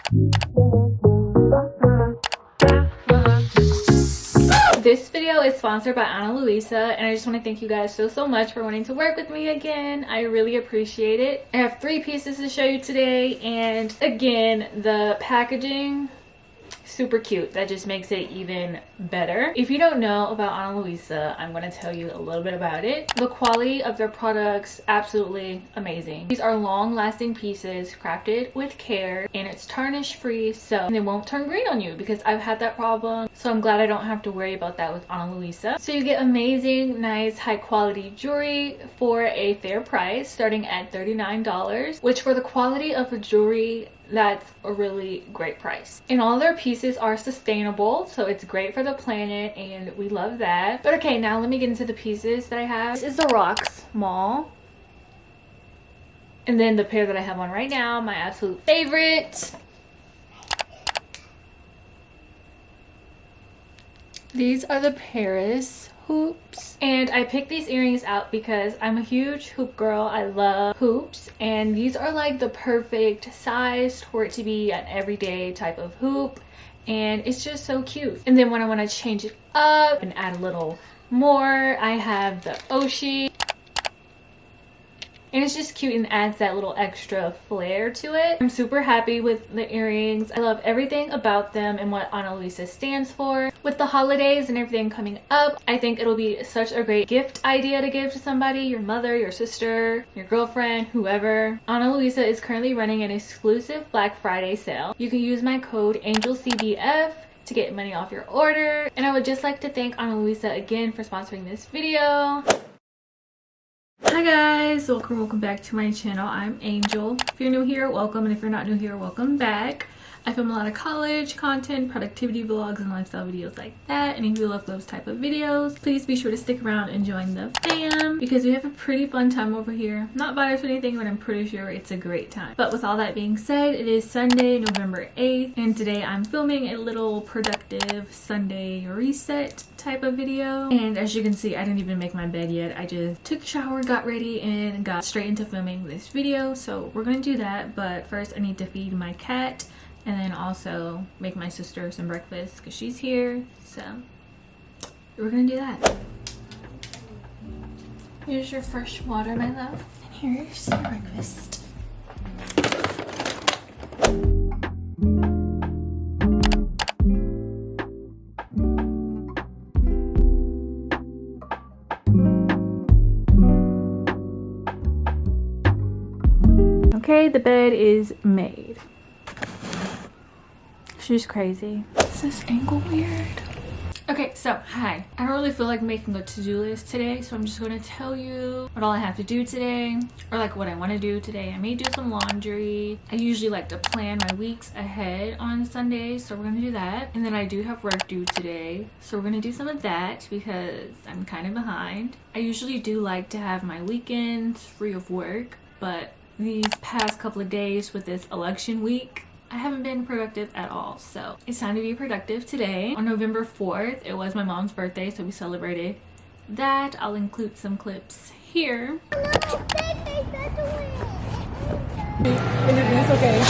This video is sponsored by Luisa, and I just want to thank you guys so much for wanting to work with me again. I really appreciate it. I have 3 pieces to show you today, and again, the packaging, super cute. That just makes it even better. If you don't know about Ana Luisa, I'm going to tell you a little bit about it. The quality of their products, absolutely amazing. These are long-lasting pieces crafted with care, and it's tarnish free, so they won't turn green on you, because I've had that problem. So I'm glad I don't have to worry about that with Ana Luisa. So you get amazing, nice, high quality jewelry for a fair price, starting at $39, which for the quality of the jewelry, that's a really great price. And all their pieces are sustainable, so it's great for the planet, and we love that. But okay, now let me get into the pieces that I have. This is the Rocks Mall, and then the pair that I have on right now, my absolute favorite. These are the Paris hoops, and I picked these earrings out because I'm a huge hoop girl. I love hoops, and these are like the perfect size for it to be an everyday type of hoop, and it's just so cute. And then when I want to change it up and add a little more, I have the Oshi, and it's just cute and adds that little extra flair to it. I'm super happy with the earrings. I love everything about them and what Ana Luisa stands for. With the holidays and everything coming up, I think it'll be such a great gift idea to give to somebody, your mother, your sister, your girlfriend, whoever. Ana Luisa is currently running an exclusive Black Friday sale. You can use my code ANGELCBF to get money off your order. And I would just like to thank Ana Luisa again for sponsoring this video. Hi guys, welcome back to my channel. I'm Angel. If you're new here, welcome, and if you're not new here, welcome back. I film a lot of college content, productivity vlogs, and lifestyle videos like that, and if you love those type of videos, please be sure to stick around and join the fam, because we have a pretty fun time over here. Not biased or anything, but I'm pretty sure it's a great time. But with all that being said, it is Sunday, November 8th, and today I'm filming a little productive Sunday reset type of video. And as you can see, I didn't even make my bed yet. I just took a shower, got ready, and got straight into filming this video. So we're gonna do that, but first I need to feed my cat, and then also make my sister some breakfast because she's here. So we're gonna do that. Here's your fresh water, my love, and here's your breakfast. Okay, the bed is made. She's crazy. Is this angle weird? Okay, so hi. I don't really feel like making a to-do list today, so I'm just gonna tell you what all I have to do today, or like what I want to do today. I may do some laundry. I usually like to plan my weeks ahead on Sundays, so we're gonna do that. And then I do have work due today, so we're gonna do some of that because I'm kind of behind. I usually do like to have my weekends free of work, but these past couple of days with this election week, I haven't been productive at all, so it's time to be productive today. On November 4th, it was my mom's birthday, so we celebrated that. I'll include some clips here. It's okay.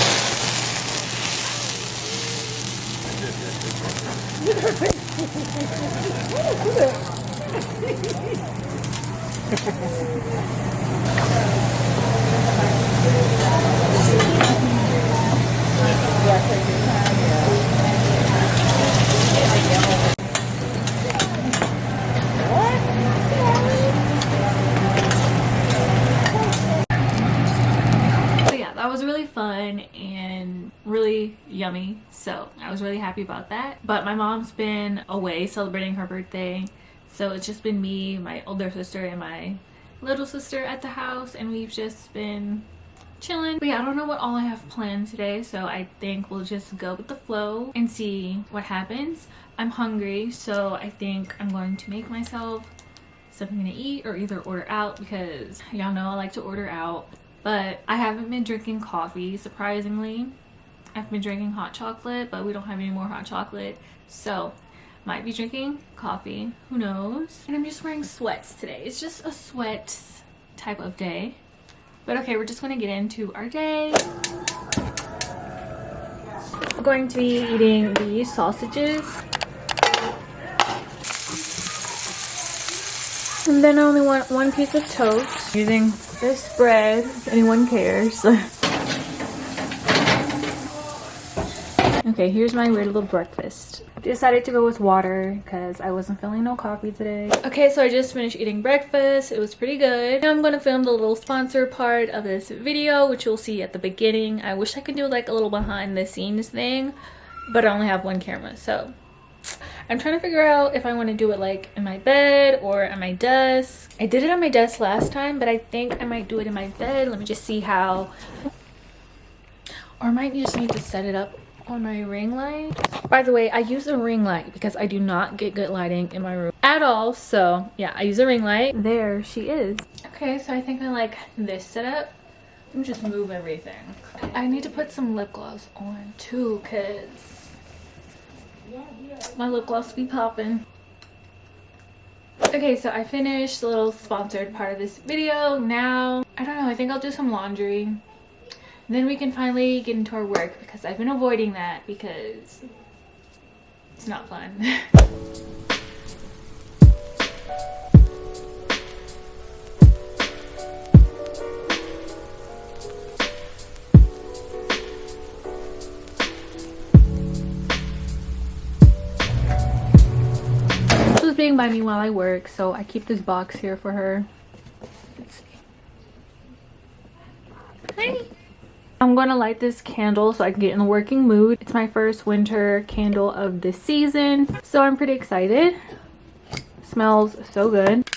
That was really fun and really yummy, so I was really happy about that. But my mom's been away celebrating her birthday, so it's just been me, my older sister, and my little sister at the house, and we've just been chilling. But yeah, I don't know what all I have planned today, so I think we'll just go with the flow and see what happens. I'm hungry, so I think I'm going to make myself something to eat or either order out, because y'all know I like to order out. But I haven't been drinking coffee, surprisingly. I've been drinking hot chocolate, but we don't have any more hot chocolate, so might be drinking coffee, who knows. And I'm just wearing sweats today. It's just a sweat type of day. But okay, we're just gonna get into our day. going to be eating these sausages. And then I only want one piece of toast. Using this bread, if anyone cares. Okay, here's my weird little breakfast. Decided to go with water because I wasn't feeling no coffee today. Okay, so I just finished eating breakfast. It was pretty good. Now I'm going to film the little sponsor part of this video, which you'll see at the beginning. I wish I could do like a little behind the scenes thing, but I only have one camera, so I'm trying to figure out if I want to do it like in my bed or at my desk. I did it on my desk last time, but I think I might do it in my bed. Let me just see how. Or I might just need to set it up on my ring light. By the way, I use a ring light because I do not get good lighting in my room at all. So yeah, I use a ring light. There she is. Okay, so I think I like this setup. Let me just move everything. I need to put some lip gloss on too because my lip gloss be popping. Okay, so I finished the little sponsored part of this video. Now, I don't know, I think I'll do some laundry. Then we can finally get into our work because I've been avoiding that because it's not fun. This was being by me while I work, so I keep this box here for her. Let's see. Hi. I'm going to light this candle so I can get in the working mood. It's my first winter candle of this season, so I'm pretty excited. Smells so good.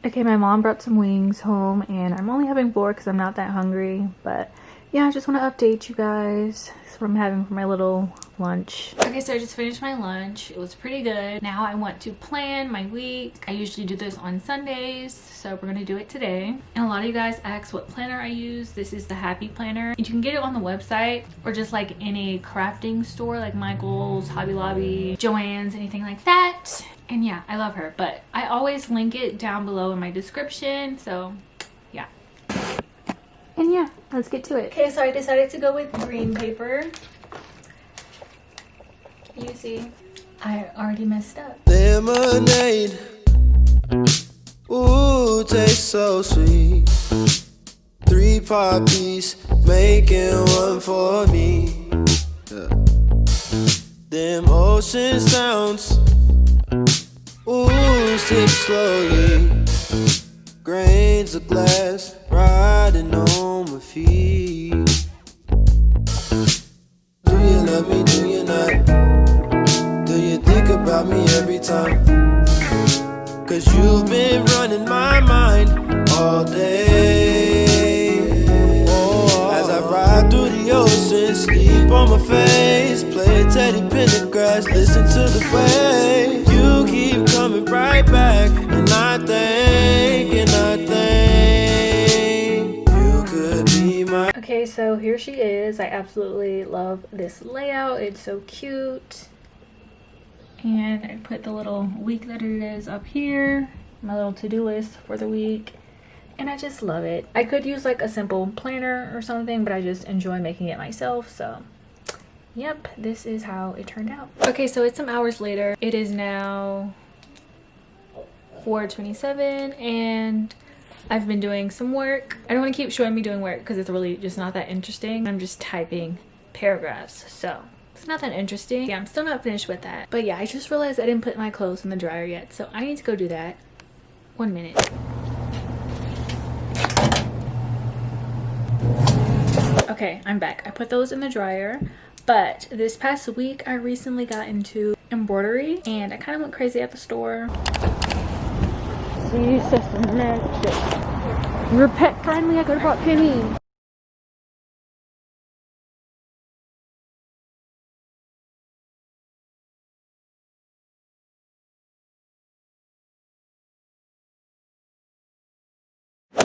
Okay, my mom brought some wings home and I'm only having 4 because I'm not that hungry, but yeah, I just want to update you guys. That's what I'm having for my little lunch. Okay, so I just finished my lunch. It was pretty good. Now I want to plan my week. I usually do this on Sundays, so we're gonna do it today. And a lot of you guys ask what planner I use. This is the Happy Planner. You can get it on the website or just like any crafting store like Michael's, Hobby Lobby, Joann's, anything like that. And yeah, I love her, but I always link it down below in my description, so yeah. And yeah, let's get to it. Okay, so I decided to go with green paper. You see, I already messed up. Lemonade, ooh, tastes so sweet. 3 poppies, making one for me. Yeah. Them ocean sounds, ooh, sip slowly. Grains of glass riding on my feet. Do you love me, do you not? Do you think about me every time? 'Cause you've been running my mind all day. Oh, as I ride through the ocean, sleep on my face, play Teddy Pendergrass, listen to the way you keep coming right back. And I think you could be my. Okay, so here she is. I absolutely love this layout. It's so cute. And I put the little week that it is up here, my little to-do list for the week, and I just love it. I could use like a simple planner or something, but I just enjoy making it myself, so yep, this is how it turned out. Okay, so it's some hours later. It is now 4:27 and I've been doing some work. I don't want to keep showing me doing work because it's really just not that interesting. I'm just typing paragraphs, so it's not that interesting. Yeah, I'm still not finished with that. But yeah, I just realized I didn't put my clothes in the dryer yet, so I need to go do that. 1 minute. Okay, I'm back. I put those in the dryer, but this past week I recently got into embroidery and I kind of went crazy at the store. See, We're pet friendly. I could have brought Penny.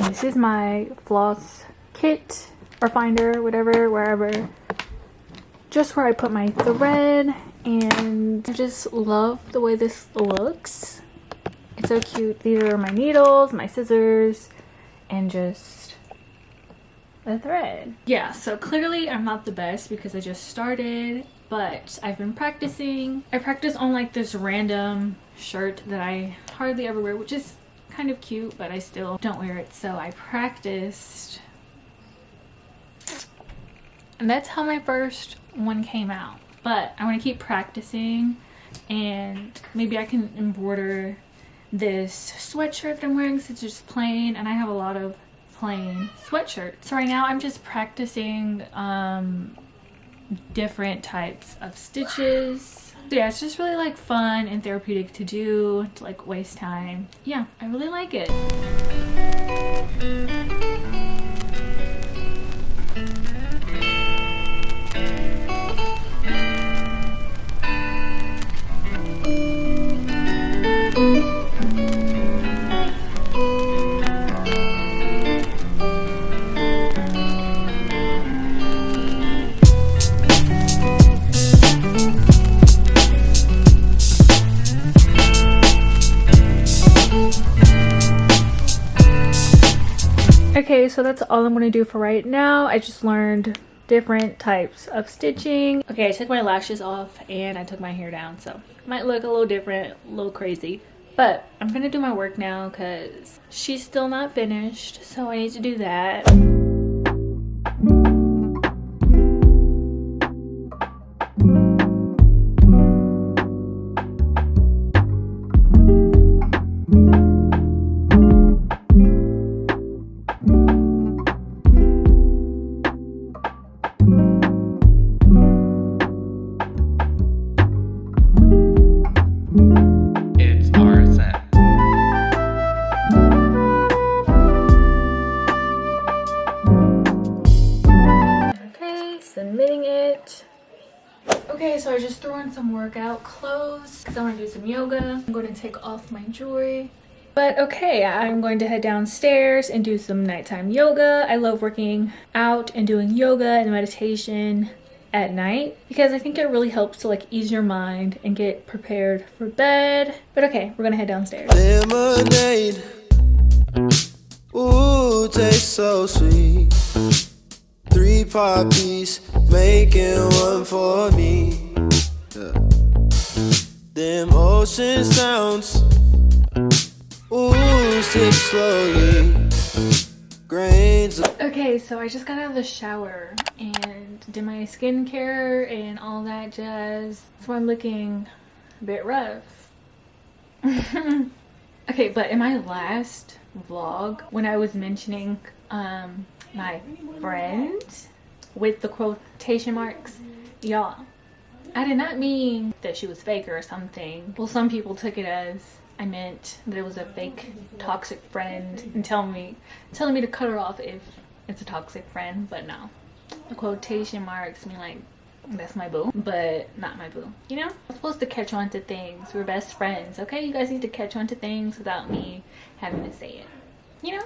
This is my floss kit or finder, whatever, wherever. Just where I put my thread, and I just love the way this looks. It's so cute. These are my needles, my scissors, and just the thread. Yeah, so clearly I'm not the best because I just started, but I've been practicing. I practice on like this random shirt that I hardly ever wear, which is kind of cute, but I still don't wear it. So I practiced, and that's how my first one came out. But I want to keep practicing, and maybe I can embroider this sweatshirt that I'm wearing since it's just plain, and I have a lot of plain sweatshirts. So right now I'm just practicing different types of stitches. So yeah, it's just really like fun and therapeutic to do, to like waste time. Yeah, I really like it. Okay, so that's all I'm going to do for right now. I just learned different types of stitching. Okay, I took my lashes off and I took my hair down, so it might look a little different, a little crazy. But I'm going to do my work now because she's still not finished, so I need to do that. Submitting it. Okay, so I just threw on some workout clothes because I want to do some yoga. I'm going to take off my jewelry. But okay, I'm going to head downstairs and do some nighttime yoga. I love working out and doing yoga and meditation at night because I think it really helps to like ease your mind and get prepared for bed. But okay, we're gonna head downstairs. Lemonade, ooh, tastes so sweet. 3 poppies, making one for me. Yeah. Them ocean sounds, ooh, sip slowly. Grains. Okay, so I just got out of the shower and did my skincare and all that jazz. So I'm looking a bit rough. Okay, but in my last vlog, when I was mentioning my friend with the quotation marks, y'all, I did not mean that she was fake or something. Well, some people took it as I meant that it was a fake toxic friend and telling me to cut her off if it's a toxic friend. But no, the quotation marks mean like that's my boo, but not my boo, you know? I'm supposed to catch on to things. We're best friends, okay? You guys need to catch on to things without me having to say it, you know?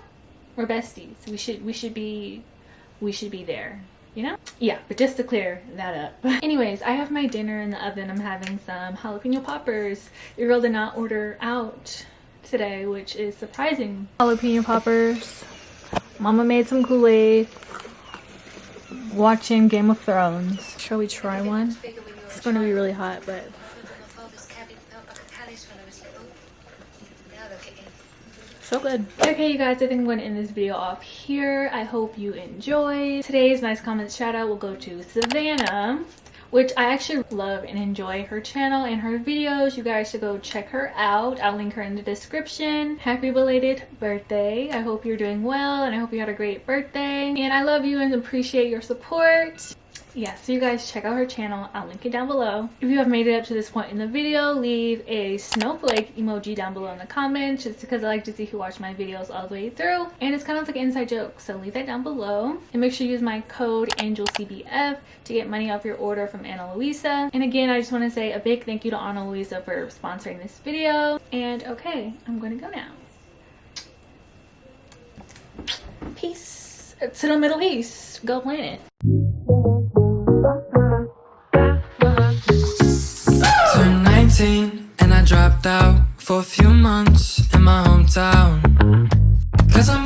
We're besties. We should be there, you know? Yeah, but just to clear that up. Anyways, I have my dinner in the oven. I'm having some jalapeno poppers. Your girl did not order out today, which is surprising. Jalapeno poppers. Mama made some Kool-Aid. Watching Game of Thrones. Shall we try one? It's gonna be really hot, but so good. Okay, you guys, I think I'm going to end this video off here. I hope you enjoyed. Today's nice comments shout out will go to Savannah, which I actually love and enjoy her channel and her videos. You guys should go check her out. I'll link her in the description. Happy belated birthday. I hope you're doing well and I hope you had a great birthday. And I love you and appreciate your support. yeah, so you guys check out her channel. I'll link it down below. If you have made it up to this point in the video, leave a snowflake emoji down below in the comments, just because I like to see who watched my videos all the way through. And it's kind of like an inside joke, so leave that down below. And make sure you use my code ANGELCBF to get money off your order from Ana Luisa. And again, I just want to say a big thank you to Ana Luisa for sponsoring this video. And okay, I'm gonna go now. Peace to the Middle East. Go planet. Turned 19 and I dropped out for a few months in my hometown. 'Cause I'm